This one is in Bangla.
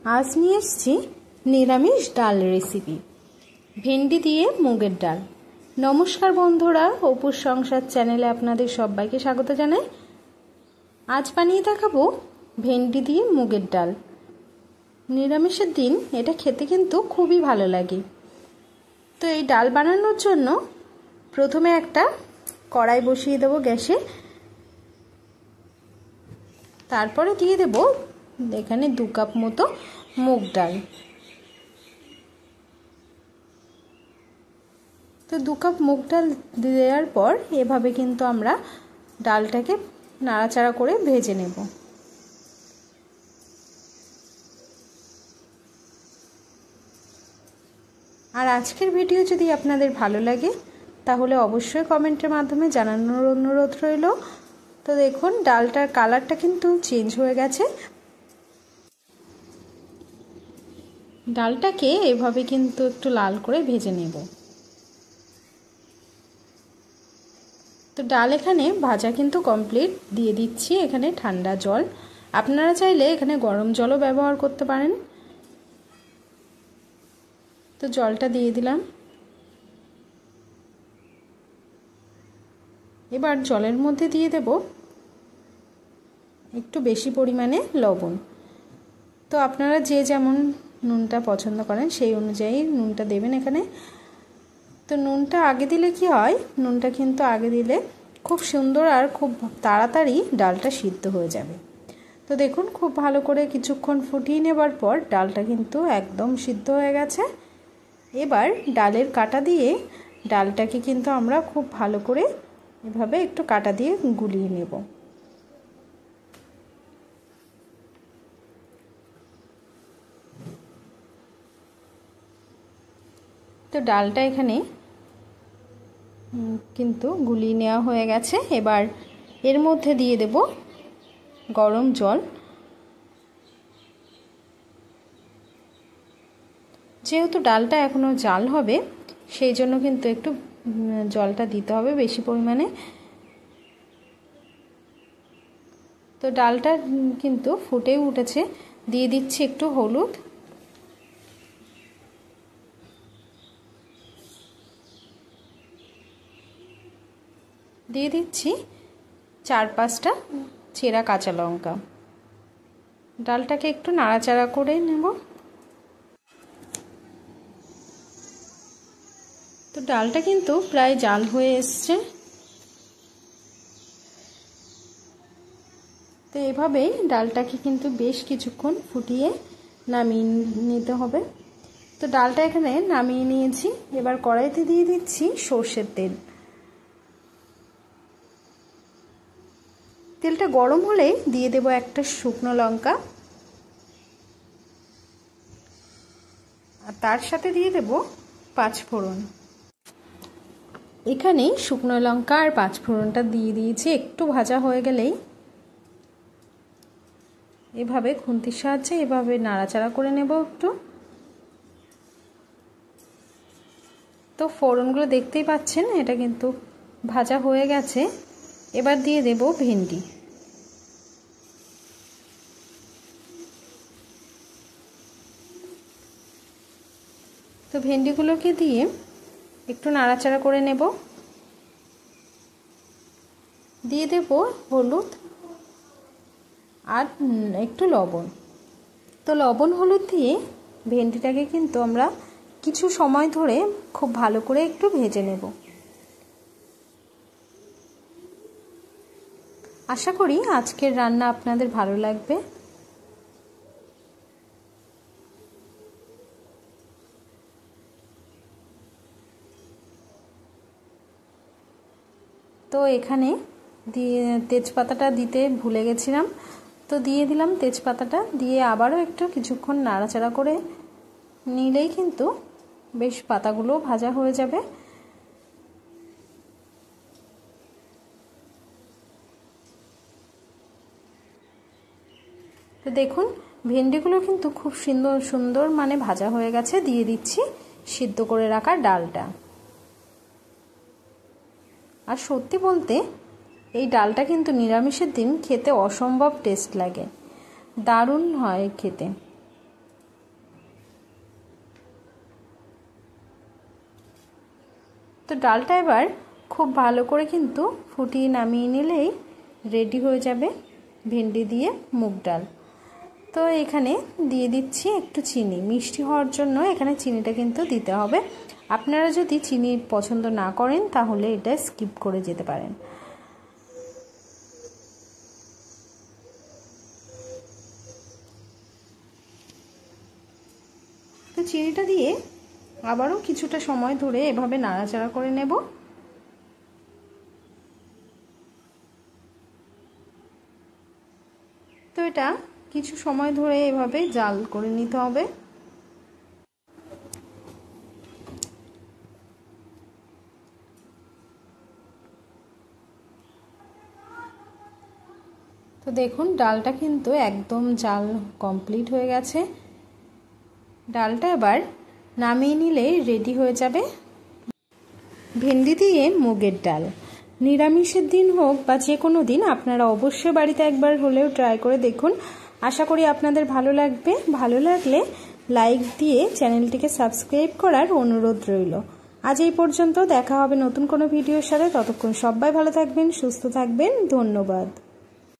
আজ নিয়ে এসেছি নিরামিষ ডাল রেসিপি, ভেন্ডি দিয়ে মুগের ডাল। নমস্কার বন্ধুরা, অপুর সংসার চ্যানেলে আপনাদের সবাইকে স্বাগত জানাই। আজ বানিয়ে দেখাবো ভেন্ডি দিয়ে মুগের ডাল। নিরামিষের দিন এটা খেতে কিন্তু খুবই ভালো লাগে। তো এই ডাল বানানোর জন্য প্রথমে একটা কড়াই বসিয়ে দেবো গ্যাসে, তারপরে দিয়ে দেব এখানে 2 কাপ মতো মুগ ডাল। তো 2 কাপ মুগ ডাল দেওয়ার পর এভাবে কিন্তু আমরা ডালটাকে নাড়াচাড়া করে ভেজে নেব। আর আজকের ভিডিও যদি আপনাদের ভালো লাগে তাহলে অবশ্যই কমেন্টের মাধ্যমে জানানোর অনুরোধ রইল। তো দেখুন ডালটার কালারটা কিন্তু চেঞ্জ হয়ে গেছে। ডালটাকে এভাবে কিন্তু একটু লাল করে ভেজে নেব। তো ডাল এখানে ভাজা কিন্তু কমপ্লিট। দিয়ে দিচ্ছি এখানে ঠান্ডা জল। আপনারা চাইলে এখানে গরম জলও ব্যবহার করতে পারেন। তো জলটা দিয়ে দিলাম। এবার জলের মধ্যে দিয়ে দেব একটু বেশি পরিমাণে লবণ। তো আপনারা যে যেমন নুনটা পছন্দ করেন সেই অনুযায়ী নুনটা দেবেন এখানে। তো নুনটা আগে দিলে কি হয়, নুনটা কিন্তু আগে দিলে খুব সুন্দর আর খুব তাড়াতাড়ি ডালটা সিদ্ধ হয়ে যাবে। তো দেখুন খুব ভালো করে কিছুক্ষণ ফুটিয়ে নেবার পর ডালটা কিন্তু একদম সিদ্ধ হয়ে গেছে। এবার ডালের কাটা দিয়ে ডালটাকে কিন্তু আমরা খুব ভালো করে এভাবে একটু কাটা দিয়ে গুলিয়ে নেব। তো ডালটা এখানে কিন্তু গুলিয়ে নেওয়া হয়ে গেছে। এবার এর মধ্যে দিয়ে দেব গরম জল। যেহেতু ডালটা এখনো জাল হবে সেই জন্য কিন্তু একটু জলটা দিতে হবে বেশি পরিমাণে। তো ডালটা কিন্তু ফুটে উঠেছে। দিয়ে দিচ্ছি একটু হলুদ, দিয়ে দিচ্ছি 4-5টা চেরা কাঁচা লঙ্কা। ডালটাকে একটু নাড়াচাড়া করে নেব। তো ডালটা কিন্তু প্রায় জাল হয়ে এসছে। তো এভাবেই ডালটাকে কিন্তু বেশ কিছুক্ষণ ফুটিয়ে নামিয়ে নিতে হবে। তো ডালটা এখানে নামিয়ে নিয়েছি। এবার কড়াইতে দিয়ে দিচ্ছি সর্ষের তেল। তেলটা গরম হলে দিয়ে দেব একটা শুকনো লঙ্কা, আর তার সাথে দিয়ে দেব 5 ফোড়ন। এখানে শুকনো লঙ্কা আর 5 ফোড়নটা দিয়ে দিয়েছি। একটু ভাজা হয়ে গেলেই এভাবে খুন্তির সাহায্যে এভাবে নাড়াচাড়া করে নেব একটু। তো ফোড়নগুলো দেখতেই পাচ্ছেন এটা কিন্তু ভাজা হয়ে গেছে। এবার দিয়ে দেব ভেন্ডি। তো ভেন্ডিগুলোকে দিয়ে একটু নাড়াচাড়া করে নেব। দিয়ে দেব হলুদ আর একটু লবণ। তো লবণ হলুদ দিয়ে ভেন্ডিটাকে কিন্তু আমরা কিছু সময় ধরে খুব ভালো করে একটু ভেজে নেব। আশা করি আজকের রান্না আপনাদের ভালো লাগবে। তো এখানে তেজপাতাটা দিতে ভুলে গেছিলাম, তো দিয়ে দিলাম তেজপাতাটা। দিয়ে আবারও একটু কিছুক্ষণ নাড়াচাড়া করে নিলেই কিন্তু বেশ পাতাগুলো ভাজা হয়ে যাবে। তো দেখুন ভেন্ডিগুলো কিন্তু খুব সুন্দর মানে ভাজা হয়ে গেছে। দিয়ে দিচ্ছি সিদ্ধ করে রাখা ডালটা। আর সত্যি বলতে এই ডালটা কিন্তু নিরামিষের দিন খেতে অসম্ভব টেস্ট লাগে, দারুণ হয় খেতে। তো ডালটা এবার খুব ভালো করে কিন্তু ফুটিয়ে নামিয়ে নিলেই রেডি হয়ে যাবে ভেন্ডি দিয়ে মুগ ডাল। তো এখানে দিয়ে দিচ্ছি একটু চিনি, মিষ্টি হওয়ার জন্য এখানে চিনিটা কিন্তু দিতে হবে। আপনারা যদি চিনি পছন্দ না করেন তাহলে এটা স্কিপ করে যেতে পারেন। তো চিনিটা দিয়ে আবারও কিছুটা সময় ধরে এভাবে নাড়াচাড়া করে নেব। তো এটা কিছু সময় ধরে এভাবে জাল করে নিতে হবে। তো দেখুন ডালটা কিন্তু একদম জাল কমপ্লিট হয়ে গেছে। ডালটা এবার নামিয়ে নিলে রেডি হয়ে যাবে ভেন্ডি দিয়ে মুগের ডাল। নিরামিষের দিন হোক বা যে কোনো দিন আপনারা অবশ্যই বাড়িতে একবার হলেও ট্রাই করে দেখুন। আশা করি আপনাদের ভালো লাগবে। ভালো লাগলে লাইক দিয়ে চ্যানেলটিকে সাবস্ক্রাইব করার অনুরোধ রইল। আজ এই পর্যন্ত, দেখা হবে নতুন কোনো ভিডিওর সাথে। ততক্ষণ সবাই ভালো থাকবেন, সুস্থ থাকবেন। ধন্যবাদ।